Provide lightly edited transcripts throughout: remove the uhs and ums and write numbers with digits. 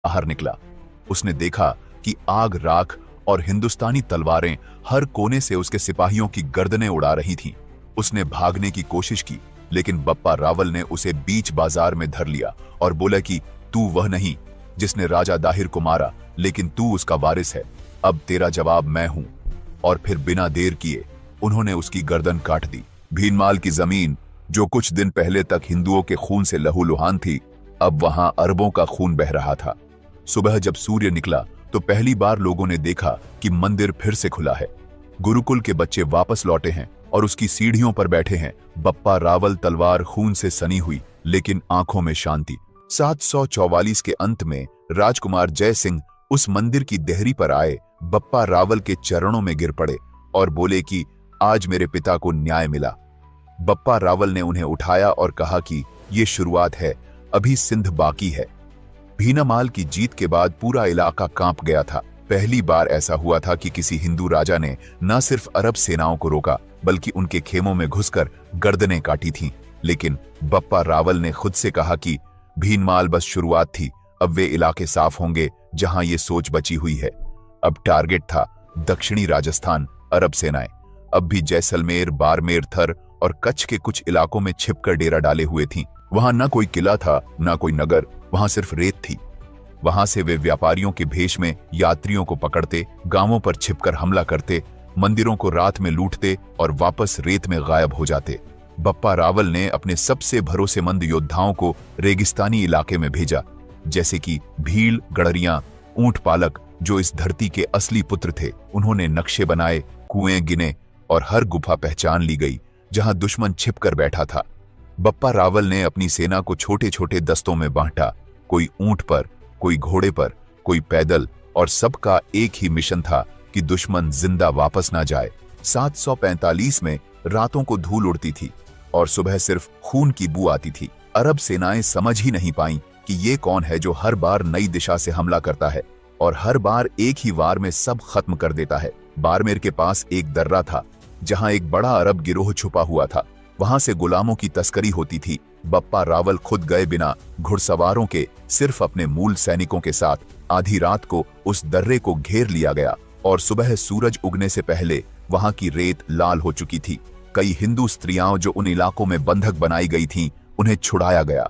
बाहर निकला। उसने देखा कि आग, राख और हिंदुस्तानी तलवारें हर कोने से उसके सिपाहियों की गर्दनें उड़ा रही थीं। उसने भागने की कोशिश की, लेकिन बप्पा रावल ने उसे बीच बाजार में धर लिया और बोला कि तू वह नहीं जिसने राजा दाहिर को मारा, लेकिन तू उसका वारिस है। अब तेरा जवाब मैं हूं। और फिर बिना देर किए उन्होंने उसकी गर्दन काट दी। भीनमाल की जमीन, जो कुछ दिन पहले तक हिंदुओं के खून से लहूलुहान थी, अब वहां अरबों का खून बह रहा था। सुबह जब सूर्य निकला तो पहली बार लोगों ने देखा कि मंदिर फिर से खुला है। गुरुकुल के बच्चे वापस लौटे हैं और उसकी सीढ़ियों पर बैठे हैं। बप्पा रावल, तलवार खून से सनी हुई, लेकिन आंखों में शांति। 744 के अंत में राजकुमार जय सिंह उस मंदिर की देहरी पर आए, बप्पा रावल के चरणों में गिर पड़े और बोले कि आज मेरे पिता को न्याय मिला। बप्पा रावल ने उन्हें उठाया और कहा कि ये शुरुआत है, अभी सिंध बाकी है। भीनमाल की जीत के बाद पूरा इलाका कांप गया था। पहली बार ऐसा हुआ था कि किसी हिंदू राजा ने न सिर्फ अरब सेनाओं को रोका, बल्कि उनके खेमों में घुसकर गर्दनें काटी थीं। लेकिन बप्पा रावल ने खुद से कहा कि भीनमाल बस शुरुआत थी, अब वे इलाके साफ होंगे जहां ये सोच बची हुई है। अब टारगेट था दक्षिणी राजस्थान, अरब सेनाएं अब भी जैसलमेर, बाड़मेर, थर और कच्छ के कुछ इलाकों में छिपकर डेरा डाले हुए थीं। वहां न कोई किला था, न कोई नगर, वहां सिर्फ रेत थी। वहां से वे व्यापारियों के भेष में यात्रियों को पकड़ते, गांवों पर छिपकर हमला करते, मंदिरों को रात में लूटते और वापस रेत में गायब हो जाते। बप्पा रावल ने अपने सबसे भरोसेमंद योद्धाओं को रेगिस्तानी इलाके में भेजा, जैसे कि भील, गडरियां, ऊंट पालक, जो इस धरती के असली पुत्र थे। उन्होंने नक्शे बनाए, कुएं गिने और हर गुफा पहचान ली गई जहां दुश्मन छिपकर बैठा था। बप्पा रावल ने अपनी सेना को छोटे छोटे दस्तों में बांटा, कोई ऊंट पर, कोई घोड़े पर, कोई पैदल, और सबका एक ही मिशन था कि दुश्मन जिंदा वापस ना जाए। 745 में रातों को धूल उड़ती थी और सुबह सिर्फ खून की बू आती थी। अरब सेनाएं समझ ही नहीं पाईं कि ये कौन है जो हर बार नई दिशा से हमला करता है और हर बार एक ही वार में सब खत्म कर देता है। बाड़मेर के पास एक दर्रा था जहां एक बड़ा अरब गिरोह छुपा हुआ था। वहां से गुलामों की तस्करी होती थी। बप्पा रावल खुद गए बिना घुड़सवारों के, सिर्फ अपने मूल सैनिकों के साथ आधी रात को उस दर्रे को घेर लिया गया और सुबह सूरज उगने से पहले वहां की रेत लाल हो चुकी थी। कई हिंदू स्त्रियां जो उन इलाकों में बंधक बनाई गई थीं, उन्हें छुड़ाया गया।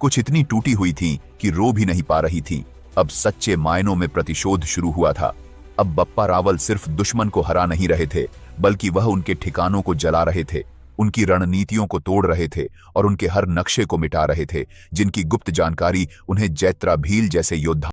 कुछ इतनी टूटी हुई थीं कि रो भी नहीं पा रही थीं। अब सच्चे मायनों में प्रतिशोध शुरू हुआ था। अब बप्पा रावल सिर्फ दुश्मन को हरा नहीं रहे थे, बल्कि वह उनके ठिकानों को जला रहे थे, उनकी रणनीतियों को तोड़ रहे थे और उनके हर नक्शे को मिटा रहे थे जिनकी गुप्त जानकारी उन्हें जैत्रा भील जैसे योद्धा